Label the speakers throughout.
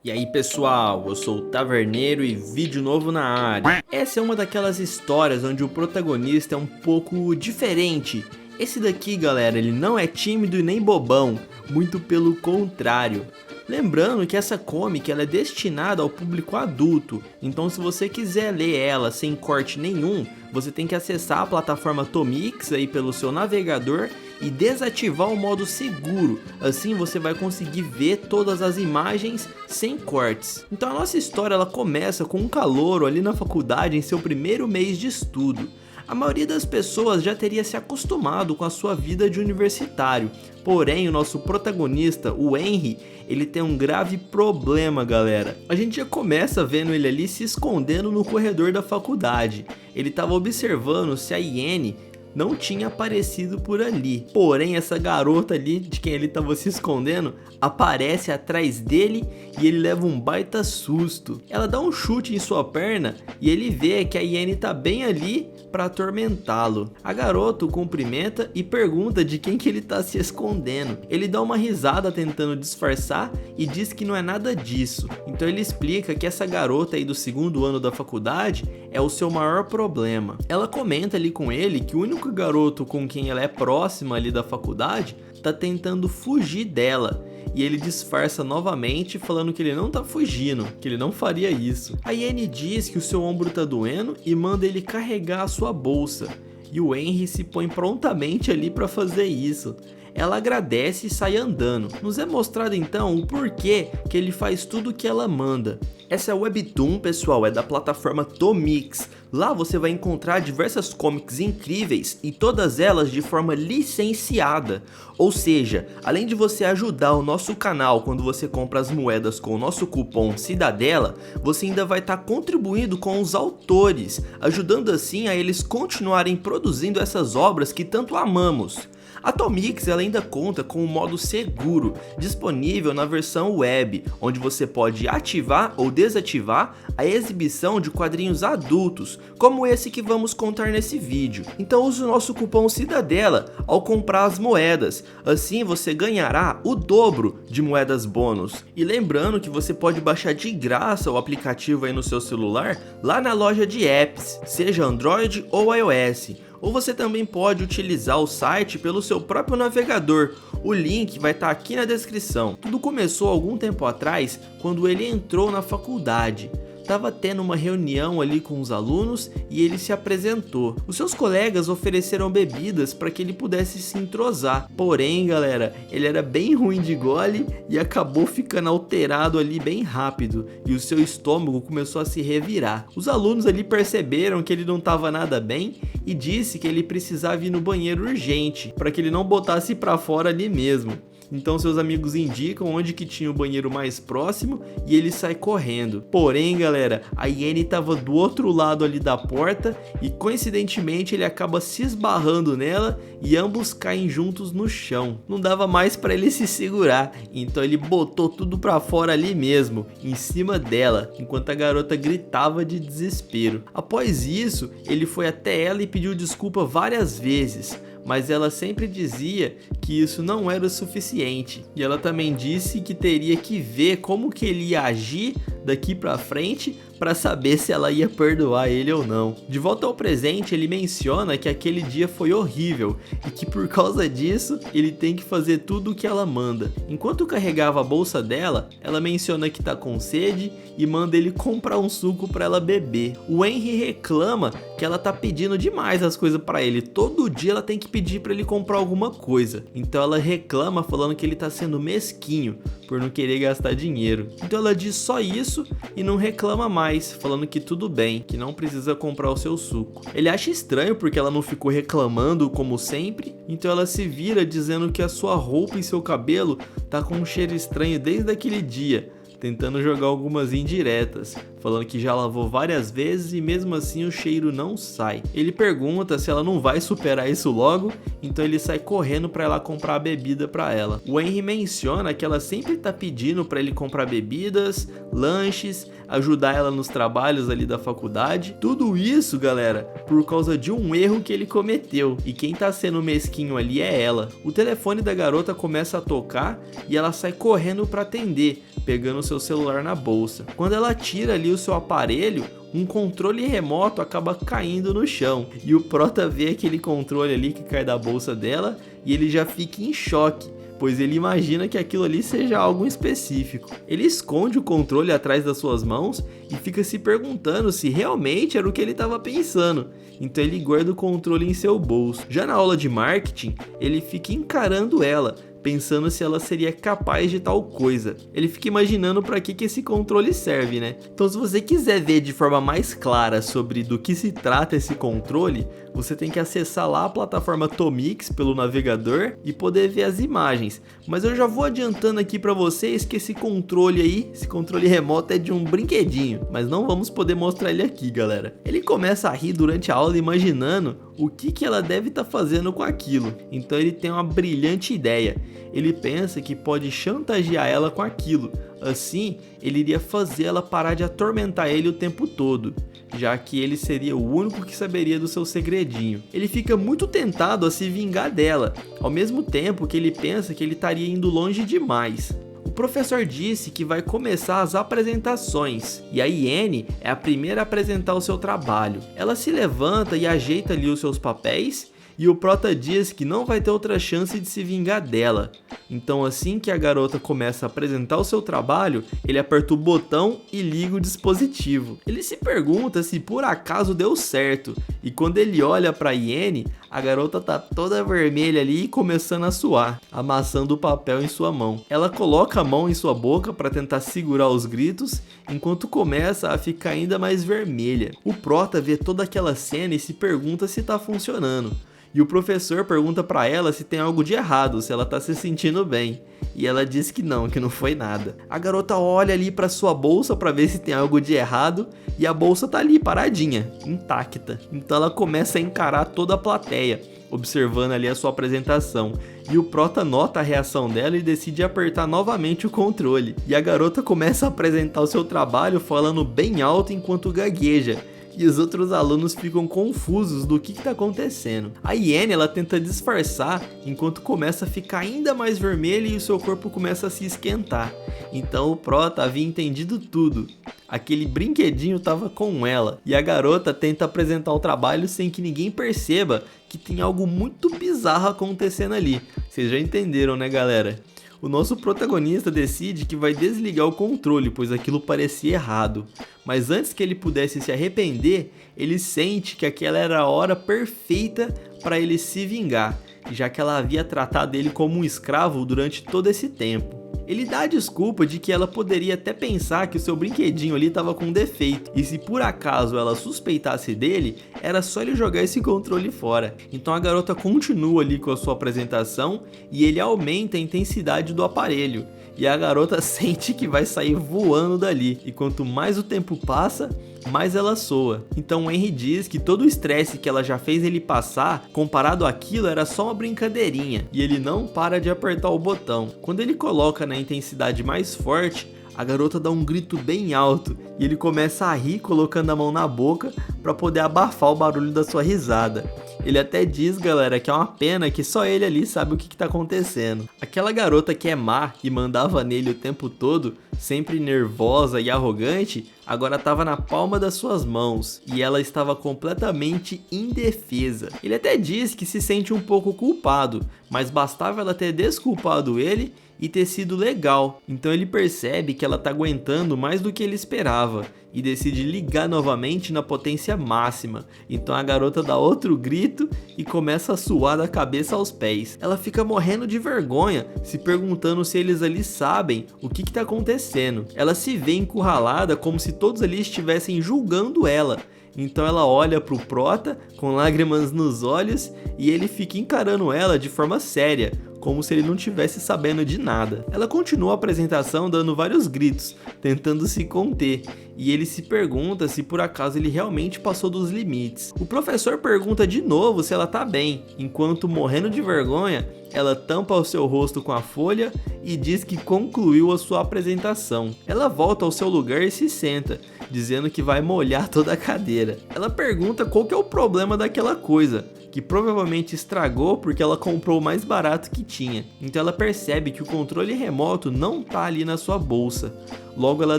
Speaker 1: E aí pessoal, eu sou o Taverneiro e vídeo novo na área. Essa é uma daquelas histórias onde o protagonista é um pouco diferente. Esse daqui, galera, ele não é tímido e nem bobão, muito pelo contrário. Lembrando que essa comic ela é destinada ao público adulto, então se você quiser ler ela sem corte nenhum, você tem que acessar a plataforma Tomix aí pelo seu navegador e desativar o modo seguro, assim você vai conseguir ver todas as imagens sem cortes. Então a nossa história ela começa com um calouro ali na faculdade em seu primeiro mês de estudo. A maioria das pessoas já teria se acostumado com a sua vida de universitário, porém o nosso protagonista, o Henry, ele tem um grave problema, galera. A gente já começa vendo ele ali se escondendo no corredor da faculdade. Ele estava observando se a Iene não tinha aparecido por ali. Porém, essa garota ali, de quem ele estava se escondendo, aparece atrás dele e ele leva um baita susto. Ela dá um chute em sua perna e ele vê que a Iene tá bem ali para atormentá-lo. A garota o cumprimenta e pergunta de quem que ele tá se escondendo. Ele dá uma risada tentando disfarçar e diz que não é nada disso. Então ele explica que essa garota aí do segundo ano da faculdade é o seu maior problema. Ela comenta ali com ele que o único garoto com quem ela é próxima ali da faculdade tá tentando fugir dela. E ele disfarça novamente falando que ele não tá fugindo, que ele não faria isso. A Iene diz que o seu ombro tá doendo e manda ele carregar a sua bolsa. E o Henry se põe prontamente ali para fazer isso. Ela agradece e sai andando. Nos é mostrado então o porquê que ele faz tudo o que ela manda. Essa webtoon, pessoal, é da plataforma Tomix. Lá você vai encontrar diversas comics incríveis e todas elas de forma licenciada. Ou seja, além de você ajudar o nosso canal quando você compra as moedas com o nosso cupom Cidadela, você ainda vai estar contribuindo com os autores, ajudando assim a eles continuarem produzindo essas obras que tanto amamos. A Tomix ela ainda conta com um modo seguro, disponível na versão web, onde você pode ativar ou desativar a exibição de quadrinhos adultos, como esse que vamos contar nesse vídeo. Então use o nosso cupom Cidadela ao comprar as moedas, assim você ganhará o dobro de moedas bônus. E lembrando que você pode baixar de graça o aplicativo aí no seu celular, lá na loja de apps, seja Android ou iOS. Ou você também pode utilizar o site pelo seu próprio navegador. O link vai estar aqui na descrição. Tudo começou algum tempo atrás, quando ele entrou na faculdade. Estava tendo uma reunião ali com os alunos e ele se apresentou. Os seus colegas ofereceram bebidas para que ele pudesse se entrosar. Porém, galera, ele era bem ruim de gole e acabou ficando alterado ali bem rápido. E o seu estômago começou a se revirar. Os alunos ali perceberam que ele não estava nada bem e disse que ele precisava ir no banheiro urgente, para que ele não botasse para fora ali mesmo. Então seus amigos indicam onde que tinha o banheiro mais próximo e ele sai correndo. Porém, galera, a Iene estava do outro lado ali da porta e coincidentemente ele acaba se esbarrando nela e ambos caem juntos no chão. Não dava mais para ele se segurar, então ele botou tudo para fora ali mesmo, em cima dela, enquanto a garota gritava de desespero. Após isso, ele foi até ela e pediu desculpa várias vezes, mas ela sempre dizia que isso não era o suficiente. E ela também disse que teria que ver como que ele ia agir daqui pra frente para saber se ela ia perdoar ele ou não. De volta ao presente, ele menciona que aquele dia foi horrível e que por causa disso ele tem que fazer tudo o que ela manda. Enquanto carregava a bolsa dela, ela menciona que tá com sede e manda ele comprar um suco para ela beber. O Henry reclama que ela tá pedindo demais as coisas para ele. Todo dia ela tem que pedir para ele comprar alguma coisa. Então ela reclama falando que ele tá sendo mesquinho por não querer gastar dinheiro. Então ela diz só isso e não reclama mais, falando que tudo bem, que não precisa comprar o seu suco. Ele acha estranho porque ela não ficou reclamando como sempre, então ela se vira dizendo que a sua roupa e seu cabelo tá com um cheiro estranho desde aquele dia, tentando jogar algumas indiretas, falando que já lavou várias vezes e mesmo assim o cheiro não sai. Ele pergunta se ela não vai superar isso logo, então ele sai correndo para ela comprar a bebida para ela. O Henry menciona que ela sempre tá pedindo para ele comprar bebidas, lanches, ajudar ela nos trabalhos ali da faculdade. Tudo isso, galera, por causa de um erro que ele cometeu, e quem tá sendo mesquinho ali é ela. O telefone da garota começa a tocar e ela sai correndo para atender, pegando seu celular na bolsa. Quando ela tira ali o seu aparelho, um controle remoto acaba caindo no chão, e o Prota vê aquele controle ali que cai da bolsa dela e ele já fica em choque, pois ele imagina que aquilo ali seja algo específico. Ele esconde o controle atrás das suas mãos e fica se perguntando se realmente era o que ele estava pensando, então ele guarda o controle em seu bolso. Já na aula de marketing, ele fica encarando ela, pensando se ela seria capaz de tal coisa. Ele fica imaginando para que esse controle serve, né? Então, se você quiser ver de forma mais clara sobre do que se trata esse controle, você tem que acessar lá a plataforma Tomix pelo navegador e poder ver as imagens. Mas eu já vou adiantando aqui para vocês que esse controle aí, esse controle remoto é de um brinquedinho, mas não vamos poder mostrar ele aqui, galera. Ele começa a rir durante a aula imaginando o que ela deve estar fazendo com aquilo. Então ele tem uma brilhante ideia. Ele pensa que pode chantagear ela com aquilo. Assim, ele iria fazer ela parar de atormentar ele o tempo todo, já que ele seria o único que saberia do seu segredinho. Ele fica muito tentado a se vingar dela, ao mesmo tempo que ele pensa que ele estaria indo longe demais. O professor disse que vai começar as apresentações, e a Iene é a primeira a apresentar o seu trabalho. Ela se levanta e ajeita ali os seus papéis, e o Prota diz que não vai ter outra chance de se vingar dela. Então, assim que a garota começa a apresentar o seu trabalho, ele aperta o botão e liga o dispositivo. Ele se pergunta se por acaso deu certo, e quando ele olha para Iene, a garota tá toda vermelha ali e começando a suar, amassando o papel em sua mão. Ela coloca a mão em sua boca para tentar segurar os gritos, enquanto começa a ficar ainda mais vermelha. O Prota vê toda aquela cena e se pergunta se tá funcionando. E o professor pergunta pra ela se tem algo de errado, se ela tá se sentindo bem. E ela diz que não foi nada. A garota olha ali pra sua bolsa pra ver se tem algo de errado, e a bolsa tá ali paradinha, intacta. Então ela começa a encarar toda a plateia, observando ali a sua apresentação. E o Prota nota a reação dela e decide apertar novamente o controle. E a garota começa a apresentar o seu trabalho falando bem alto enquanto gagueja. E os outros alunos ficam confusos do que está acontecendo. A Iene, ela tenta disfarçar enquanto começa a ficar ainda mais vermelha e o seu corpo começa a se esquentar. Então o Prota havia entendido tudo. Aquele brinquedinho estava com ela, e a garota tenta apresentar o trabalho sem que ninguém perceba que tem algo muito bizarro acontecendo ali. Vocês já entenderam, né, galera? O nosso protagonista decide que vai desligar o controle, pois aquilo parecia errado. Mas antes que ele pudesse se arrepender, ele sente que aquela era a hora perfeita para ele se vingar, já que ela havia tratado ele como um escravo durante todo esse tempo. Ele dá a desculpa de que ela poderia até pensar que o seu brinquedinho ali estava com defeito, e se por acaso ela suspeitasse dele, era só ele jogar esse controle fora. Então a garota continua ali com a sua apresentação e ele aumenta a intensidade do aparelho, e a garota sente que vai sair voando dali, e quanto mais o tempo passa, mais ela soa. Então o Henry diz que todo o estresse que ela já fez ele passar, comparado àquilo, era só uma brincadeirinha, e ele não para de apertar o botão. Quando ele coloca na intensidade mais forte, a garota dá um grito bem alto e ele começa a rir colocando a mão na boca para poder abafar o barulho da sua risada. Ele até diz, galera, que é uma pena que só ele ali sabe o que tá acontecendo. Aquela garota que é má e mandava nele o tempo todo, sempre nervosa e arrogante, agora estava na palma das suas mãos e ela estava completamente indefesa. Ele até diz que se sente um pouco culpado, mas bastava ela ter desculpado ele e ter sido legal. Então ele percebe que ela tá aguentando mais do que ele esperava e decide ligar novamente na potência máxima. Então a garota dá outro grito e começa a suar da cabeça aos pés. Ela fica morrendo de vergonha, se perguntando se eles ali sabem o que tá acontecendo. Ela se vê encurralada como se todos ali estivessem julgando ela. Então ela olha pro Prota com lágrimas nos olhos e ele fica encarando ela de forma séria, como se ele não tivesse sabendo de nada. Ela continua a apresentação dando vários gritos, tentando se conter, e ele se pergunta se por acaso ele realmente passou dos limites. O professor pergunta de novo se ela tá bem, enquanto, morrendo de vergonha, ela tampa o seu rosto com a folha e diz que concluiu a sua apresentação. Ela volta ao seu lugar e se senta, dizendo que vai molhar toda a cadeira. Ela pergunta qual que é o problema daquela coisa, que provavelmente estragou porque ela comprou o mais barato que tinha. Então ela percebe que o controle remoto não tá ali na sua bolsa. Logo ela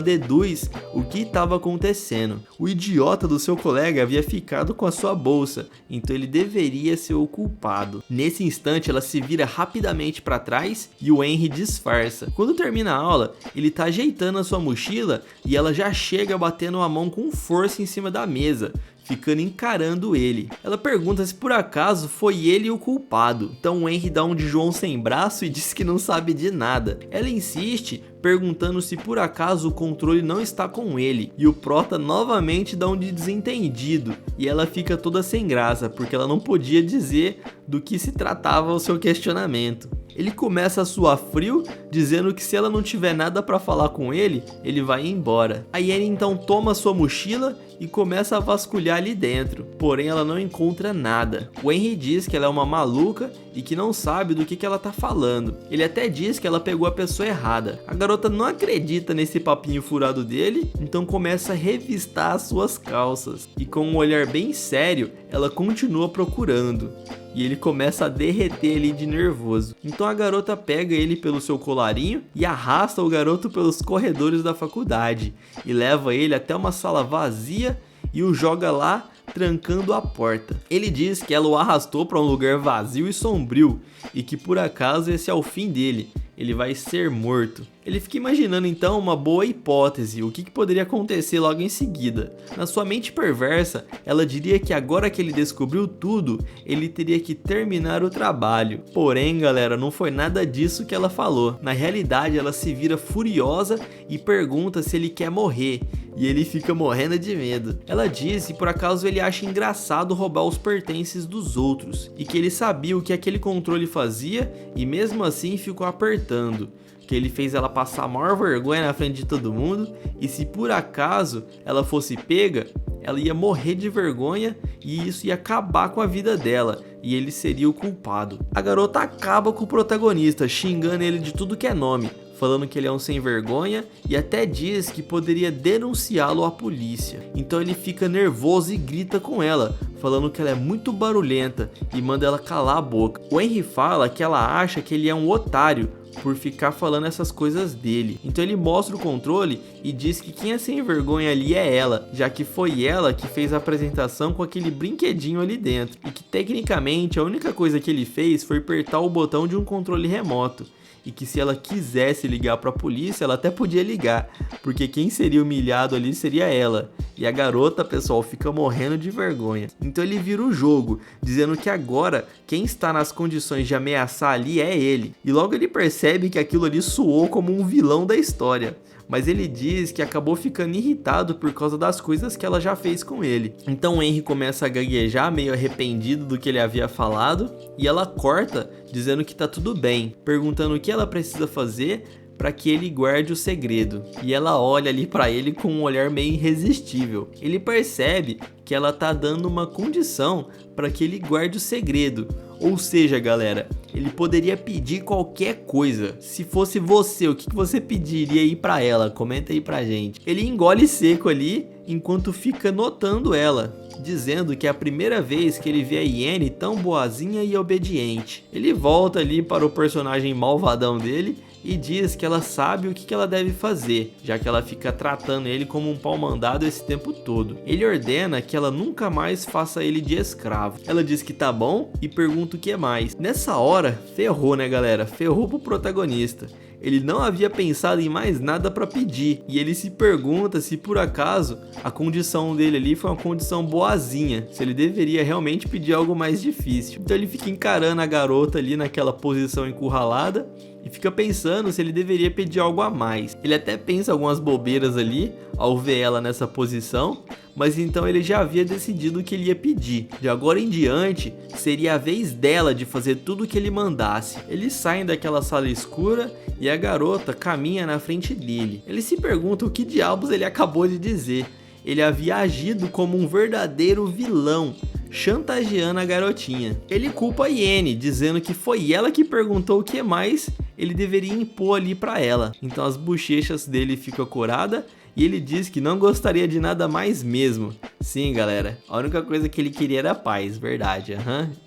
Speaker 1: deduz o que estava acontecendo. O idiota do seu colega havia ficado com a sua bolsa, então ele deveria ser o culpado. Nesse instante ela se vira rapidamente para trás e o Henry disfarça. Quando termina a aula, ele tá ajeitando a sua mochila e ela já chega batendo a mão com força em cima da mesa, ficando encarando ele. Ela pergunta se por acaso foi ele o culpado. Então o Henry dá um de João sem braço e diz que não sabe de nada. Ela insiste, perguntando se por acaso o controle não está com ele. E o Prota novamente dá um de desentendido. E ela fica toda sem graça, porque ela não podia dizer do que se tratava o seu questionamento. Ele começa a suar frio, dizendo que se ela não tiver nada para falar com ele, ele vai embora. A Annie então toma sua mochila e começa a vasculhar ali dentro, porém ela não encontra nada. O Henry diz que ela é uma maluca e que não sabe do que ela tá falando. Ele até diz que ela pegou a pessoa errada. A garota não acredita nesse papinho furado dele, então começa a revistar as suas calças. E com um olhar bem sério, ela continua procurando. E ele começa a derreter ali de nervoso. Então a garota pega ele pelo seu colarinho e arrasta o garoto pelos corredores da faculdade. E leva ele até uma sala vazia e o joga lá, trancando a porta. Ele diz que ela o arrastou para um lugar vazio e sombrio e que por acaso esse é o fim dele. Ele vai ser morto. Ele fica imaginando então uma boa hipótese, o que poderia acontecer logo em seguida. Na sua mente perversa, ela diria que agora que ele descobriu tudo, ele teria que terminar o trabalho. Porém, galera, não foi nada disso que ela falou. Na realidade, ela se vira furiosa e pergunta se ele quer morrer. E ele fica morrendo de medo. Ela diz que por acaso ele acha engraçado roubar os pertences dos outros e que ele sabia o que aquele controle fazia e mesmo assim ficou apertando. Que ele fez ela passar a maior vergonha na frente de todo mundo e se por acaso ela fosse pega, ela ia morrer de vergonha e isso ia acabar com a vida dela e ele seria o culpado. A garota acaba com o protagonista, xingando ele de tudo que é nome, falando que ele é um sem vergonha e até diz que poderia denunciá-lo à polícia. Então ele fica nervoso e grita com ela, falando que ela é muito barulhenta e manda ela calar a boca. O Henry fala que ela acha que ele é um otário por ficar falando essas coisas dele. Então ele mostra o controle e diz que quem é sem vergonha ali é ela, já que foi ela que fez a apresentação com aquele brinquedinho ali dentro e que tecnicamente a única coisa que ele fez foi apertar o botão de um controle remoto. E que se ela quisesse ligar para a polícia, ela até podia ligar, porque quem seria humilhado ali seria ela. E a garota, pessoal, fica morrendo de vergonha. Então ele vira o jogo, dizendo que agora quem está nas condições de ameaçar ali é ele. E logo ele percebe que aquilo ali soou como um vilão da história. Mas ele diz que acabou ficando irritado por causa das coisas que ela já fez com ele. Então o Henry começa a gaguejar, meio arrependido do que ele havia falado, e ela corta, dizendo que tá tudo bem, perguntando o que ela precisa fazer para que ele guarde o segredo. E ela olha ali para ele com um olhar meio irresistível. Ele percebe que ela tá dando uma condição para que ele guarde o segredo. Ou seja, galera, ele poderia pedir qualquer coisa. Se fosse você, o que você pediria aí pra ela? Comenta aí pra gente. Ele engole seco ali, enquanto fica notando ela, dizendo que é a primeira vez que ele vê a Annie tão boazinha e obediente. Ele volta ali para o personagem malvadão dele e diz que ela sabe o que ela deve fazer, já que ela fica tratando ele como um pau mandado esse tempo todo. Ele ordena que ela nunca mais faça ele de escravo. Ela diz que tá bom e pergunta o que mais. Nessa hora, ferrou, né, galera? Ferrou pro protagonista. Ele não havia pensado em mais nada para pedir e ele se pergunta se por acaso a condição dele ali foi uma condição boazinha, se ele deveria realmente pedir algo mais difícil. Então ele fica encarando a garota ali naquela posição encurralada e fica pensando se ele deveria pedir algo a mais. Ele até pensa algumas bobeiras ali ao ver ela nessa posição, mas então ele já havia decidido o que ele ia pedir. De agora em diante, seria a vez dela de fazer tudo o que ele mandasse. Eles saem daquela sala escura e a garota caminha na frente dele. Ele se pergunta o que diabos ele acabou de dizer. Ele havia agido como um verdadeiro vilão, chantageando a garotinha. Ele culpa a Yenny, dizendo que foi ela que perguntou o que mais ele deveria impor ali pra ela. Então as bochechas dele ficam coradas e ele diz que não gostaria de nada mais mesmo. Sim, galera, a única coisa que ele queria era paz, verdade,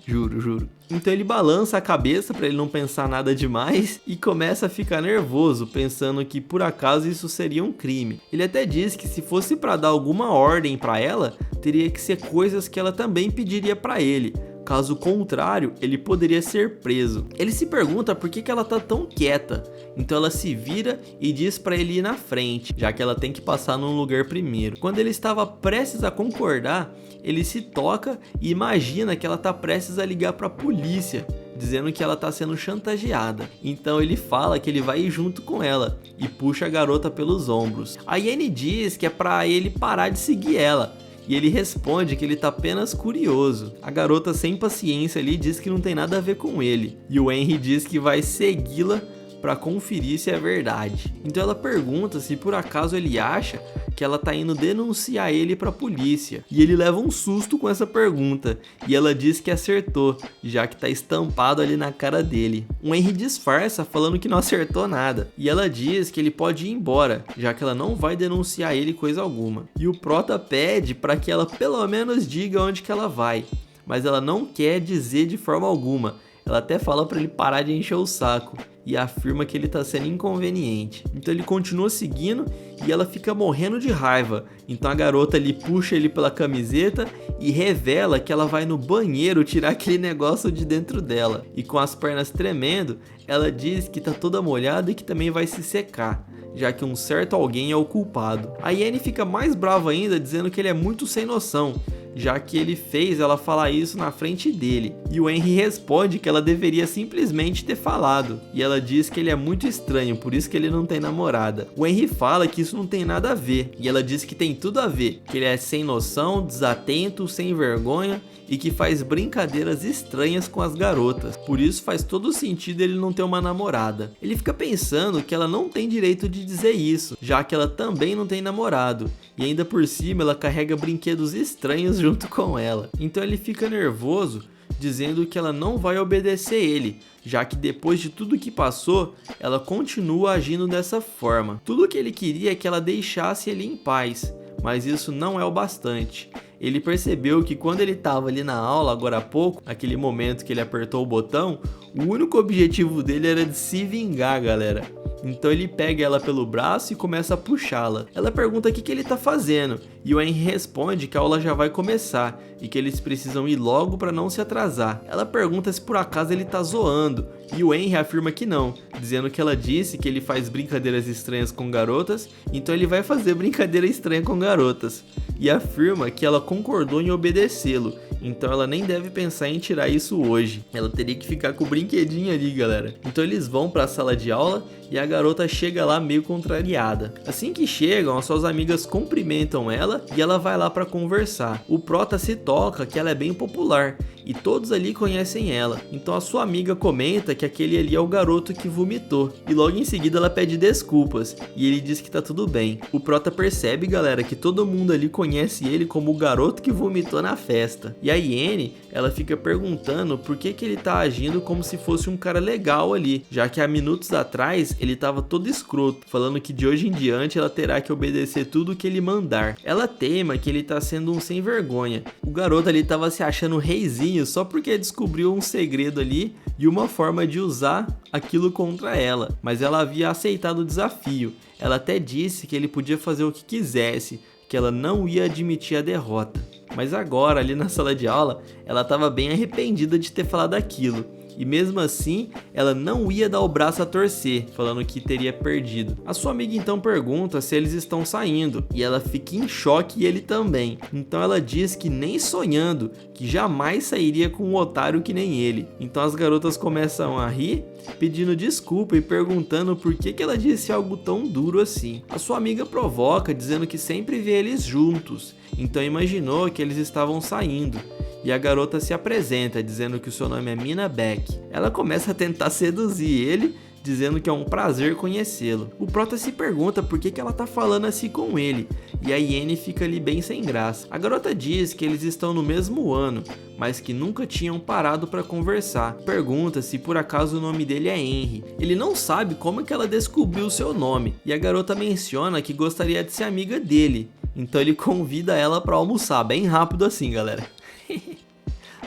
Speaker 1: juro. Então ele balança a cabeça pra ele não pensar nada demais e começa a ficar nervoso, pensando que por acaso isso seria um crime. Ele até diz que se fosse pra dar alguma ordem pra ela, teria que ser coisas que ela também pediria pra ele. Caso contrário, ele poderia ser preso. Ele se pergunta por que ela tá tão quieta. Então ela se vira e diz para ele ir na frente, já que ela tem que passar num lugar primeiro. Quando ele estava prestes a concordar, ele se toca e imagina que ela tá prestes a ligar para a polícia, dizendo que ela tá sendo chantageada. Então ele fala que ele vai ir junto com ela e puxa a garota pelos ombros. A Yenny diz que é para ele parar de seguir ela. E ele responde que ele tá apenas curioso. A garota, sem paciência ali, diz que não tem nada a ver com ele. E o Henry diz que vai segui-la para conferir se é verdade. Então ela pergunta se por acaso ele acha que ela tá indo denunciar ele pra polícia. E ele leva um susto com essa pergunta. E ela diz que acertou, já que tá estampado ali na cara dele. O Henry disfarça, falando que não acertou nada. E ela diz que ele pode ir embora, já que ela não vai denunciar ele coisa alguma. E o Prota pede para que ela pelo menos diga onde que ela vai. Mas ela não quer dizer de forma alguma. Ela até fala para ele parar de encher o saco e afirma que ele tá sendo inconveniente. Então ele continua seguindo e ela fica morrendo de raiva. Então a garota ali puxa ele pela camiseta e revela que ela vai no banheiro tirar aquele negócio de dentro dela. E com as pernas tremendo, ela diz que tá toda molhada e que também vai se secar, já que um certo alguém é o culpado. A Yenny fica mais brava ainda, dizendo que ele é muito sem noção, já que ele fez ela falar isso na frente dele. E o Henry responde que ela deveria simplesmente ter falado. E ela diz que ele é muito estranho, por isso que ele não tem namorada. O Henry fala que isso não tem nada a ver. E ela diz que tem tudo a ver. Que ele é sem noção, desatento, sem vergonha e que faz brincadeiras estranhas com as garotas. Por isso faz todo sentido ele não ter uma namorada. Ele fica pensando que ela não tem direito de dizer isso, já que ela também não tem namorado. E ainda por cima ela carrega brinquedos estranhos junto com ela. Então ele fica nervoso, dizendo que ela não vai obedecer ele, já que depois de tudo que passou, ela continua agindo dessa forma. Tudo que ele queria é que ela deixasse ele em paz, mas isso não é o bastante. Ele percebeu que quando ele estava ali na aula agora há pouco, naquele momento que ele apertou o botão, o único objetivo dele era de se vingar, galera. Então ele pega ela pelo braço e começa a puxá-la. Ela pergunta o que ele tá fazendo e o Henry responde que a aula já vai começar e que eles precisam ir logo para não se atrasar. Ela pergunta se por acaso ele tá zoando e o Henry afirma que não, dizendo que ela disse que ele faz brincadeiras estranhas com garotas, então ele vai fazer brincadeira estranha com garotas. E afirma que ela concordou em obedecê-lo, então ela nem deve pensar em tirar isso hoje. Ela teria que ficar com o brinquedinho ali, galera. Então eles vão para a sala de aula e a garota chega lá meio contrariada. Assim que chegam, as suas amigas cumprimentam ela e ela vai lá para conversar. O Prota se toca que ela é bem popular e todos ali conhecem ela. Então a sua amiga comenta que aquele ali é o garoto que vomitou. E logo em seguida ela pede desculpas e ele diz que tá tudo bem. O Prota percebe, galera, que todo mundo ali conhece ele como o garoto que vomitou na festa. E a Yenny, ela fica perguntando por que ele tá agindo como se fosse um cara legal ali, já que há minutos atrás ele tava todo escroto, falando que de hoje em diante ela terá que obedecer tudo o que ele mandar. Ela teima que ele tá sendo um sem vergonha. O garoto ali tava se achando reizinho só porque descobriu um segredo ali e uma forma de usar aquilo contra ela, mas ela havia aceitado o desafio. Ela até disse que ele podia fazer o que quisesse, que ela não ia admitir a derrota. Mas agora, ali na sala de aula, ela estava bem arrependida de ter falado aquilo. e mesmo assim ela não ia dar o braço a torcer, falando que teria perdido. A sua amiga então pergunta se eles estão saindo e ela fica em choque e ele também. Então ela diz que nem sonhando, que jamais sairia com um otário que nem ele. Então as garotas começam a rir, pedindo desculpa e perguntando por que ela disse algo tão duro assim. A sua amiga provoca, dizendo que sempre vê eles juntos, então imaginou que eles estavam saindo. E a garota se apresenta, dizendo que o seu nome é Mina Beck. Ela começa a tentar seduzir ele, dizendo que é um prazer conhecê-lo. O prota se pergunta por que ela tá falando assim com ele, e a Iene fica ali bem sem graça. A garota diz que eles estão no mesmo ano, mas que nunca tinham parado para conversar. Pergunta se por acaso o nome dele é Henry. Ele não sabe como que ela descobriu o seu nome, e a garota menciona que gostaria de ser amiga dele. Então ele convida ela para almoçar, bem rápido assim, galera.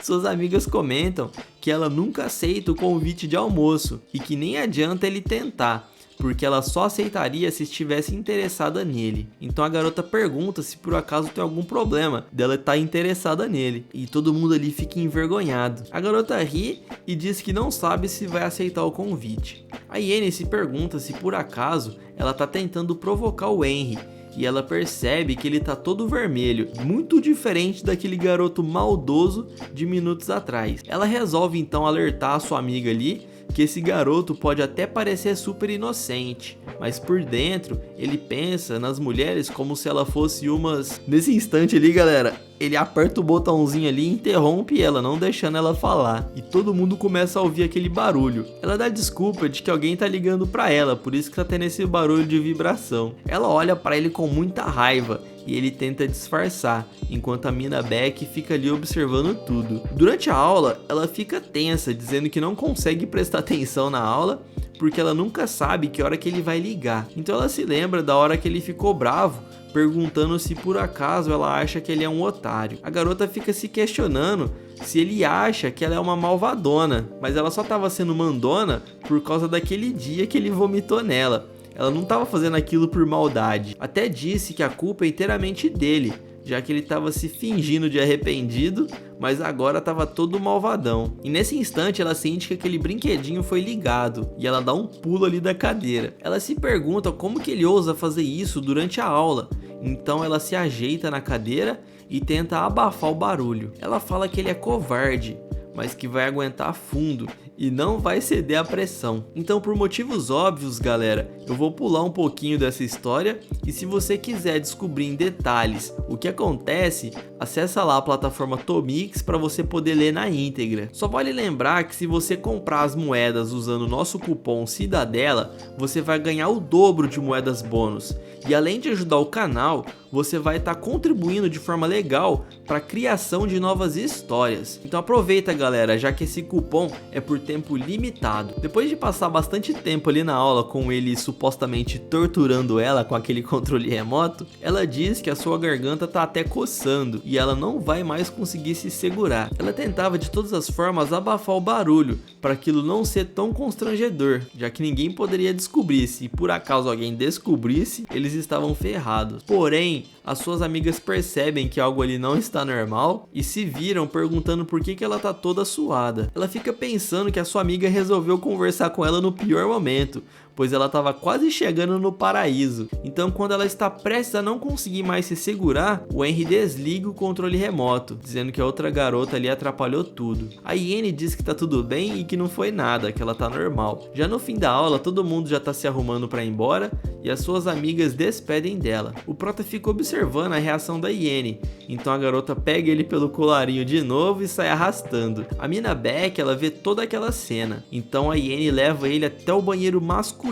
Speaker 1: Suas amigas comentam que ela nunca aceita o convite de almoço e que nem adianta ele tentar, porque ela só aceitaria se estivesse interessada nele. Então a garota pergunta se por acaso tem algum problema dela estar interessada nele, e todo mundo ali fica envergonhado. A garota ri e diz que não sabe se vai aceitar o convite. A Iene se pergunta se por acaso ela está tentando provocar o Henry, e ela percebe que ele tá todo vermelho, muito diferente daquele garoto maldoso de minutos atrás. Ela resolve então alertar a sua amiga ali que esse garoto pode até parecer super inocente, mas por dentro ele pensa nas mulheres como se ela fosse umas... Nesse instante ali, galera, ele aperta o botãozinho ali e interrompe ela, não deixando ela falar. E todo mundo começa a ouvir aquele barulho. Ela dá desculpa de que alguém tá ligando pra ela, por isso que tá tendo esse barulho de vibração. Ela olha pra ele com muita raiva e ele tenta disfarçar, enquanto a Mina Beck fica ali observando tudo. Durante a aula, ela fica tensa, dizendo que não consegue prestar atenção na aula, porque ela nunca sabe que hora que ele vai ligar. Então ela se lembra da hora que ele ficou bravo, perguntando se por acaso ela acha que ele é um otário. A garota fica se questionando se ele acha que ela é uma malvadona, mas ela só estava sendo mandona por causa daquele dia que ele vomitou nela. Ela não estava fazendo aquilo por maldade. Até disse que a culpa é inteiramente dele, já que ele estava se fingindo de arrependido, mas agora estava todo malvadão. E nesse instante ela sente que aquele brinquedinho foi ligado, e ela dá um pulo ali da cadeira. Ela se pergunta como que ele ousa fazer isso durante a aula, então ela se ajeita na cadeira e tenta abafar o barulho. Ela fala que ele é covarde, mas que vai aguentar fundo e não vai ceder à pressão. Então, por motivos óbvios, galera, eu vou pular um pouquinho dessa história, e se você quiser descobrir em detalhes o que acontece, acessa lá a plataforma Tomix para você poder ler na íntegra. Só vale lembrar que se você comprar as moedas usando o nosso cupom Cidadela, você vai ganhar o dobro de moedas bônus. E além de ajudar o canal, você vai estar contribuindo de forma legal para a criação de novas histórias. Então aproveita, galera, já que esse cupom é por tempo limitado. Depois de passar bastante tempo ali na aula com ele supostamente torturando ela com aquele controle remoto, ela diz que a sua garganta tá até coçando e ela não vai mais conseguir se segurar. Ela tentava de todas as formas abafar o barulho para aquilo não ser tão constrangedor, já que ninguém poderia descobrir. Se por acaso alguém descobrisse, eles estavam ferrados. Porém, as suas amigas percebem que algo ali não está normal e se viram perguntando por que ela tá toda suada. Ela fica pensando que a sua amiga resolveu conversar com ela no pior momento, pois ela estava quase chegando no paraíso. Então, quando ela está prestes a não conseguir mais se segurar, o Henry desliga o controle remoto, dizendo que a outra garota ali atrapalhou tudo. A Iene diz que tá tudo bem e que não foi nada, que ela tá normal. Já no fim da aula, todo mundo já tá se arrumando para ir embora e as suas amigas despedem dela. O prota fica observando a reação da Iene, então a garota pega ele pelo colarinho de novo e sai arrastando. A Mina Beck, ela vê toda aquela cena, então a Iene leva ele até o banheiro masculino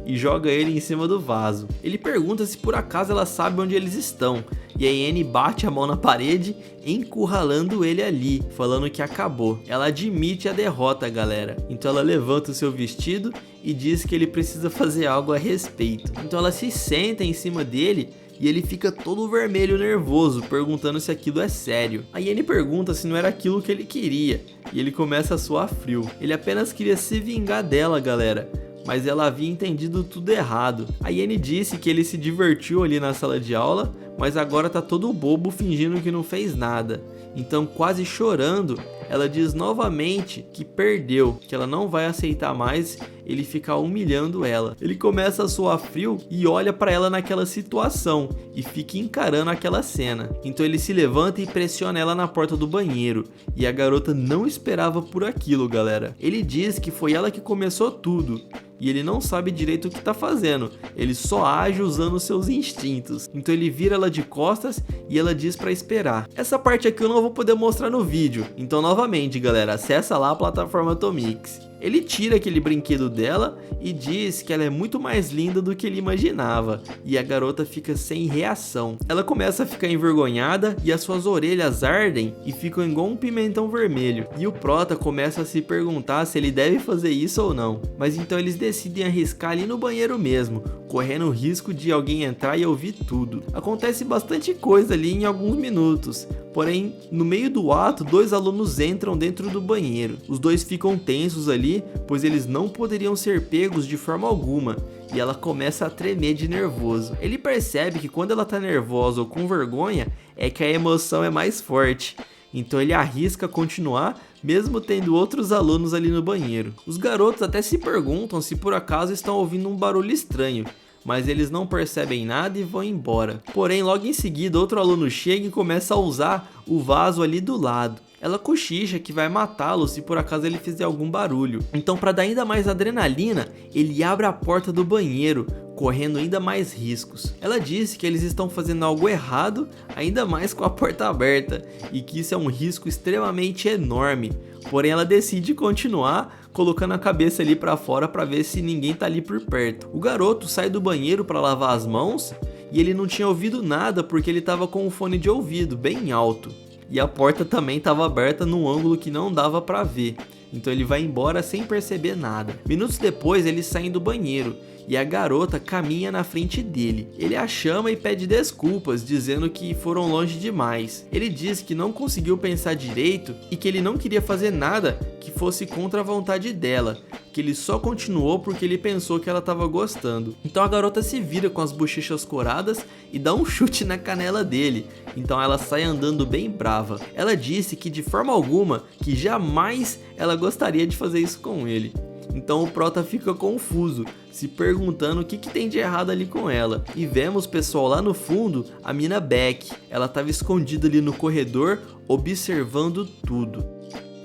Speaker 1: e joga ele em cima do vaso. Ele pergunta se por acaso ela sabe onde eles estão, e a Iene bate a mão na parede, encurralando ele ali, falando que acabou. Ela admite a derrota, galera, então ela levanta o seu vestido e diz que ele precisa fazer algo a respeito. Então ela se senta em cima dele e ele fica todo vermelho, nervoso, perguntando se aquilo é sério. A Iene pergunta se não era aquilo que ele queria, e ele começa a suar frio. Ele apenas queria se vingar dela, galera, mas ela havia entendido tudo errado. A Iene disse que ele se divertiu ali na sala de aula, mas agora tá todo bobo fingindo que não fez nada. Então, quase chorando, ela diz novamente que perdeu, que ela não vai aceitar mais ele ficar humilhando ela. Ele começa a suar frio e olha pra ela naquela situação e fica encarando aquela cena. Então ele se levanta e pressiona ela na porta do banheiro, e a garota não esperava por aquilo, galera. Ele diz que foi ela que começou tudo, e ele não sabe direito o que tá fazendo, ele só age usando seus instintos. Então ele vira ela de costas e ela diz pra esperar. Essa parte aqui eu não vou poder mostrar no vídeo, então novamente, galera, acessa lá a plataforma Tomix. Ele tira aquele brinquedo dela e diz que ela é muito mais linda do que ele imaginava, e a garota fica sem reação. Ela começa a ficar envergonhada e as suas orelhas ardem e ficam igual um pimentão vermelho. E o prota começa a se perguntar se ele deve fazer isso ou não, mas então eles decidem arriscar ali no banheiro mesmo, correndo o risco de alguém entrar e ouvir tudo. Acontece bastante coisa ali em alguns minutos, porém no meio do ato 2 alunos entram dentro do banheiro. Os dois ficam tensos ali, pois eles não poderiam ser pegos de forma alguma, e ela começa a tremer de nervoso. Ele percebe que quando ela tá nervosa ou com vergonha é que a emoção é mais forte, então ele arrisca continuar mesmo tendo outros alunos ali no banheiro. Os garotos até se perguntam se por acaso estão ouvindo um barulho estranho, mas eles não percebem nada e vão embora. Porém, logo em seguida, outro aluno chega e começa a usar o vaso ali do lado. Ela cochicha que vai matá-lo se por acaso ele fizer algum barulho. Então, para dar ainda mais adrenalina, ele abre a porta do banheiro, correndo ainda mais riscos. Ela disse que eles estão fazendo algo errado, ainda mais com a porta aberta, e que isso é um risco extremamente enorme. Porém, ela decide continuar, colocando a cabeça ali para fora para ver se ninguém tá ali por perto. O garoto sai do banheiro para lavar as mãos e ele não tinha ouvido nada porque ele estava com o fone de ouvido bem alto. E a porta também estava aberta num ângulo que não dava para ver. Então ele vai embora sem perceber nada. Minutos depois eles saem do banheiro e a garota caminha na frente dele. Ele a chama e pede desculpas, dizendo que foram longe demais. Ele diz que não conseguiu pensar direito e que ele não queria fazer nada que fosse contra a vontade dela, que ele só continuou porque ele pensou que ela estava gostando. Então a garota se vira com as bochechas coradas e dá um chute na canela dele. Então ela sai andando bem brava. Ela disse que de forma alguma, que jamais ela gostaria de fazer isso com ele. Então o prota fica confuso, se perguntando o que tem de errado ali com ela. E vemos, pessoal, lá no fundo, a mina Beck. Ela estava escondida ali no corredor, observando tudo.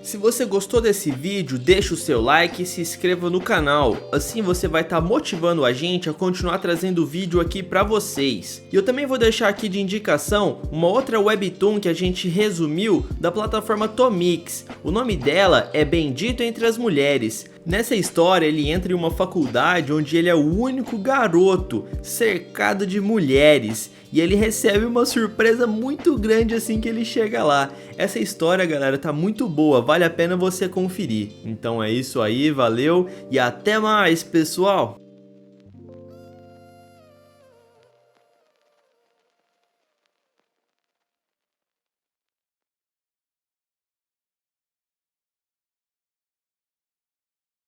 Speaker 1: Se você gostou desse vídeo, deixa o seu like e se inscreva no canal. Assim você vai estar motivando a gente a continuar trazendo vídeo aqui pra vocês. E eu também vou deixar aqui de indicação uma outra webtoon que a gente resumiu da plataforma Tomix. O nome dela é Bendito Entre as Mulheres. Nessa história ele entra em uma faculdade onde ele é o único garoto cercado de mulheres. E ele recebe uma surpresa muito grande assim que ele chega lá. Essa história, galera, tá muito boa, vale a pena você conferir. Então é isso aí, valeu e até mais, pessoal!